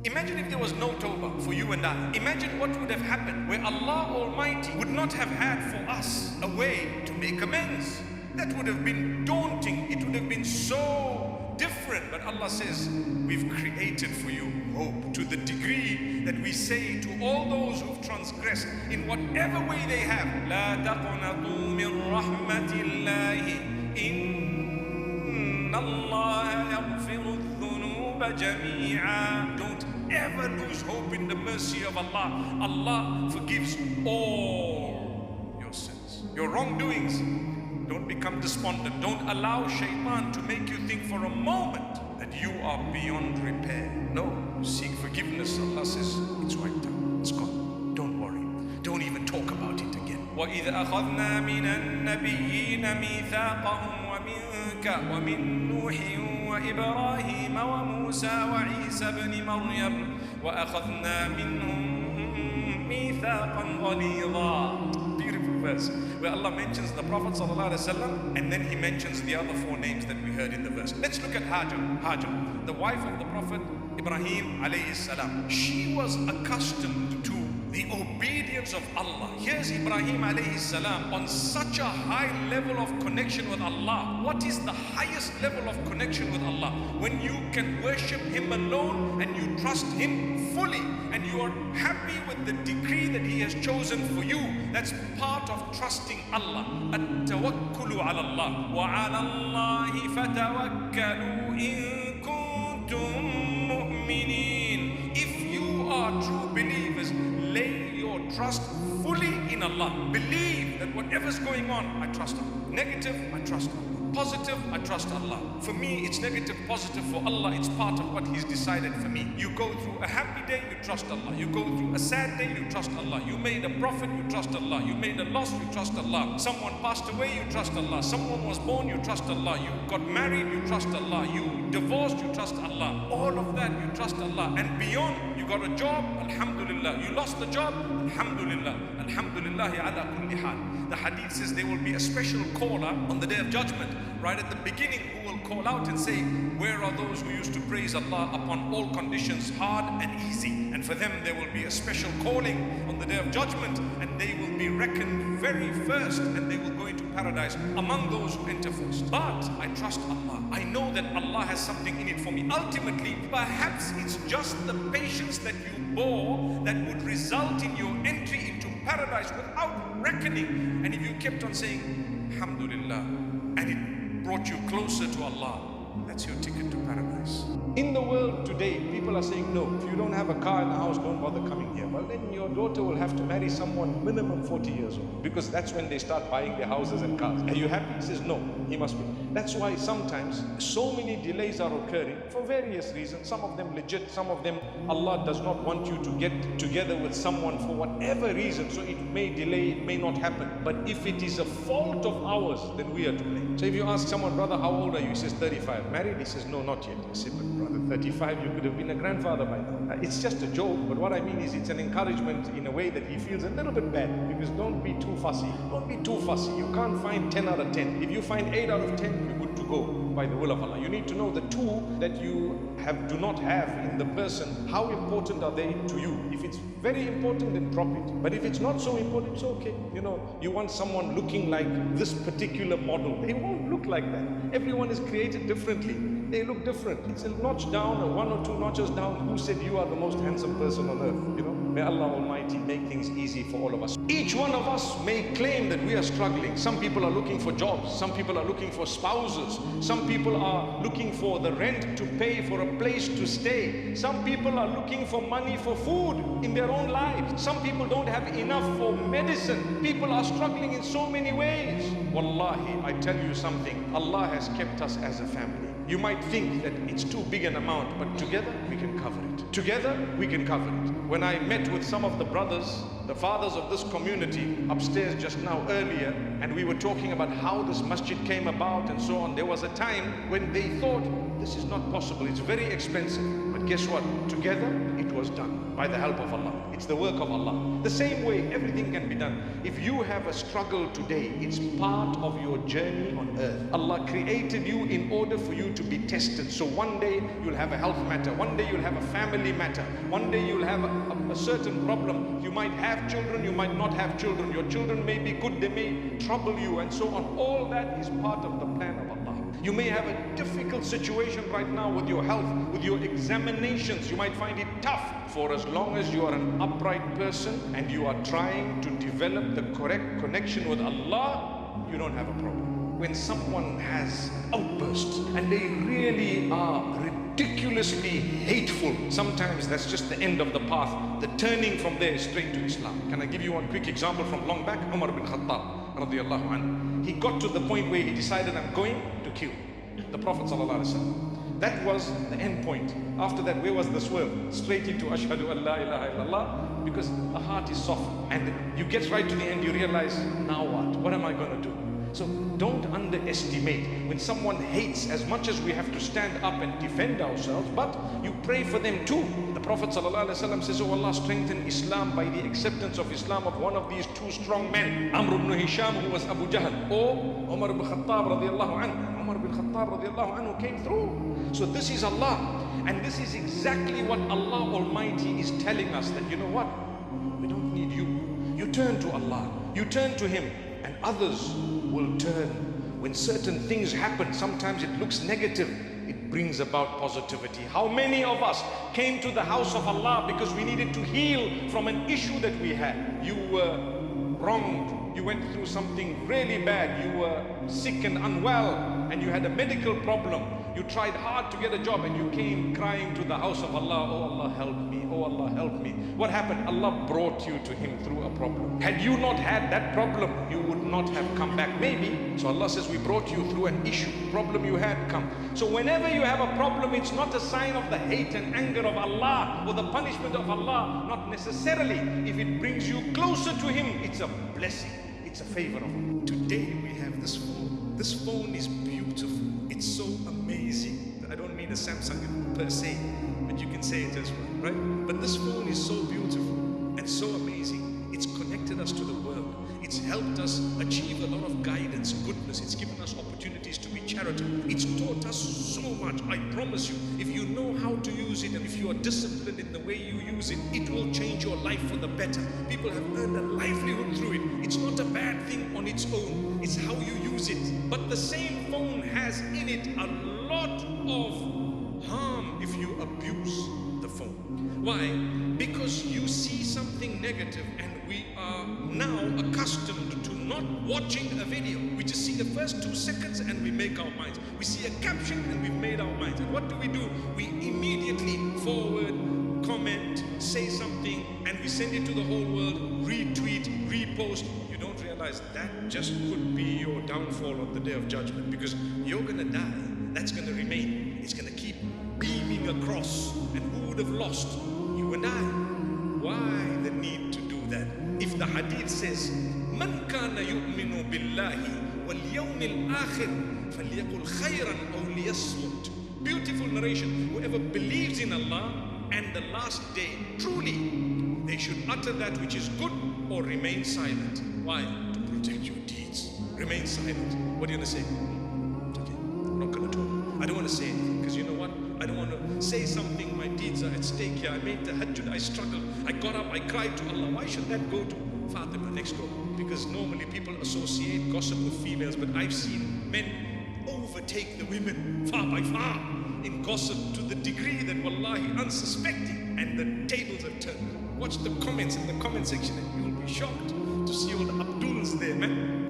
Imagine if there was no tawbah for you and I. Imagine what would have happened where Allah Almighty would not have had for us a way to make amends. That would have been daunting. It would have been so different. But Allah says, we've created for you hope, to the degree that we say to all those who've transgressed in whatever way they have, لا تقنطوا من رحمة الله إن الله يغفر الذنوب جميعا. Don't ever lose hope in the mercy of Allah. Allah forgives all your sins, your wrongdoings. Don't become despondent. Don't allow Shaytan to make you think for a moment that you are beyond repair. No, seek forgiveness. Allah says, it's wiped out, it's gone. Don't worry. Don't even talk about it again. وَإِذْ أَخَذْنَا مِنَ النَّبِيِّينَ مِيثَاقَهُمْ وَمِنْكَ وَمِنْ نُوحٍ وَإِبْرَاهِيمَ وَمُوسَى وَعِيسَى ابْنِ مَرْيَمَ وَأَخَذْنَا مِنْهُمْ مِيثَاقًا غَلِيظًا. Beautiful verse where Allah mentions the Prophet ﷺ and then he mentions the other four names that we heard in the verse. Let's look at Hajar, the wife of the Prophet Ibrahim alayhi salam. She was accustomed to the obedience of Allah. Here's Ibrahim alayhi salam on such a high level of connection with Allah. What is the highest level of connection with Allah? When you can worship Him alone and you trust Him fully and you are happy with the decree that He has chosen for you. That's part of trusting Allah. At-tawakkulu ala Allah. Wa ala Allahi fatawakkalu in kuntum mu'mineen. If you are true believers, lay your trust fully in Allah. Believe that whatever's going on, I trust Allah. Negative, I trust Allah. Positive, I trust Allah. For me, it's negative, positive. For Allah, it's part of what He's decided for me. You go through a happy day, you trust Allah. You go through a sad day, you trust Allah. You made a profit, you trust Allah. You made a loss, you trust Allah. Someone passed away, you trust Allah. Someone was born, you trust Allah. You got married, you trust Allah. You divorced, you trust Allah. All of that, you trust Allah. And beyond, you got a job, alhamdulillah. You lost the job, alhamdulillah. Alhamdulillahi ala kulli hal. The hadith says there will be a special caller on the day of judgment, right at the beginning, who will call out and say, where are those who used to praise Allah upon all conditions, hard and easy? And for them there will be a special calling on the day of judgment, and they will be reckoned very first, and they will go into paradise among those who enter first. But I trust Allah. I know that Allah has something in it for me. Ultimately, perhaps it's just the patience that you bore that would result in your entry into paradise without reckoning. And if you kept on saying alhamdulillah and it brought you closer to Allah, that's your ticket to paradise. In the world today, people are saying, no, if you don't have a car in the house, don't bother coming here. Well, then your daughter will have to marry someone minimum 40 years old, because that's when they start buying their houses and cars. Are you happy? He says, no, he must be. That's why sometimes so many delays are occurring for various reasons. Some of them legit, some of them Allah does not want you to get together with someone for whatever reason. So it may delay, it may not happen. But if it is a fault of ours, then we are to blame. So if you ask someone, brother, how old are you? He says 35. Married? He says, no, not yet. I said, but brother, 35, you could have been a grandfather by now. It's just a joke, but what I mean is it's an encouragement in a way that he feels a little bit bad, because don't be too fussy. Don't be too fussy. You can't find 10 out of 10. If you find 8 out of 10, you're good to go by the will of Allah. You need to know the two that you do not have in the person. How important are they to you? If it's very important, then drop it. But if it's not so important, it's okay. You know, you want someone looking like this particular model. They won't look like that. Everyone is created differently. They look different. It's a notch down or 1 or 2 notches down. Who said you are the most handsome person on earth? You know, may Allah Almighty make things easy for all of us. Each one of us may claim that we are struggling. Some people are looking for jobs. Some people are looking for spouses. Some people are looking for the rent to pay for a place to stay. Some people are looking for money for food in their own lives. Some people don't have enough for medicine. People are struggling in so many ways. Wallahi, I tell you something. Allah has kept us as a family. You might think that it's too big an amount, but together we can cover it. Together we can cover it. When I met with some of the brothers, the fathers of this community upstairs just now earlier, and we were talking about how this masjid came about and so on, there was a time when they thought this is not possible, it's very expensive. But But guess what? Together it was done by the help of Allah. It's the work of Allah. The same way everything can be done. If you have a struggle today, it's part of your journey on earth. Allah created you in order for you to be tested. So one day you'll have a health matter, one day you'll have a family matter, one day you'll have a certain problem. You might have children, you might not have children. Your children may be good, they may trouble you, and so on. All that is part of the plan of Allah. You may have a difficult situation right now with your health, with your examinations. You might find it tough. For as long as you are an upright person and you are trying to develop the correct connection with Allah, you don't have a problem. When someone has an outburst and they really are ridiculously hateful, sometimes that's just the end of the path. The turning from there is straight to Islam. Can I give you one quick example from long back? Umar bin Khattab radiyallahu anhu. He got to the point where he decided, I'm going to kill the Prophet sallallahu alaihi wasallam. That was the end point. After that, where was the swerve? Straight into Ashhadu an la ilaha illallah, because the heart is soft. And you get right to the end, you realize, now what? What am I going to do? So don't underestimate when someone hates. As much as we have to stand up and defend ourselves, but you pray for them too. The Prophet ﷺ says, oh Allah, strengthen Islam by the acceptance of Islam of one of these two strong men, Amr ibn Hisham, who was Abu Jahl, or Umar ibn Khattab radiallahu anhu. Umar ibn Khattab radiallahu anhu came through. So this is Allah, and this is exactly what Allah Almighty is telling us, that you know what, we don't need you. You turn to Allah, you turn to Him, and others will turn. When certain things happen, sometimes it looks negative, it brings about positivity. How many of us came to the house of Allah because we needed to heal from an issue that we had? You were wronged, you went through something really bad, you were sick and unwell, and you had a medical problem. You tried hard to get a job and you came crying to the house of Allah, oh Allah help me, oh Allah help me. What happened? Allah brought you to Him through a problem. Had you not had that problem, you would not have come back, maybe. So Allah says, we brought you through an issue, problem you had come. So whenever you have a problem, it's not a sign of the hate and anger of Allah or the punishment of Allah, not necessarily. If it brings you closer to Him, it's a blessing, it's a favor of Allah. Today we have this phone. This phone is beautiful. It's so amazing. I don't mean a Samsung per se, but you can say it as well, right? But this phone is so beautiful and so amazing. It's connected us to the world. It's helped us achieve a lot of guidance, goodness. It's given us opportunities to be charitable. It's taught us so much. I promise you, if you know how to use it and if you are disciplined in the way you use it, it will change your life for the better. People have earned a livelihood through it. It's not a bad thing on its own. It's how you use it. But the same phone has in it a lot of harm if you abuse the phone. Why? Because you see something negative, and we are now accustomed to not watching a video. We just see the first 2 seconds and we make our minds. We see a caption and we've made our minds. And what do? We immediately forward, comment, say something, and we send it to the whole world, retweet, repost. You don't realize that just could be your downfall on the Day of Judgment, because you're gonna die. That's gonna remain. It's gonna keep beaming across. And who would have lost? You and I. Why the need to do that? If the hadith says, Man kana yu'minu billahi wal yawmil akhir falyaqul khayran aw liyasmut. Beautiful narration. Whoever believes in Allah and the last day, truly, they should utter that which is good or remain silent. Why? To protect your deeds. Remain silent. What are you going to say? It's okay. I'm not going to talk. I don't want to say anything, because you know what? I don't want to say something. My deeds are at stake here. I made tahajjud. I struggled. I got up. I cried to Allah. Why should that go to Fatima next door? Because normally people associate gossip with females, but I've seen men overtake the women far by far in gossip to the degree that wallahi unsuspecting, and the tables have turned. Watch the comments in the comment section and you will be shocked to see all the Abduls there, man.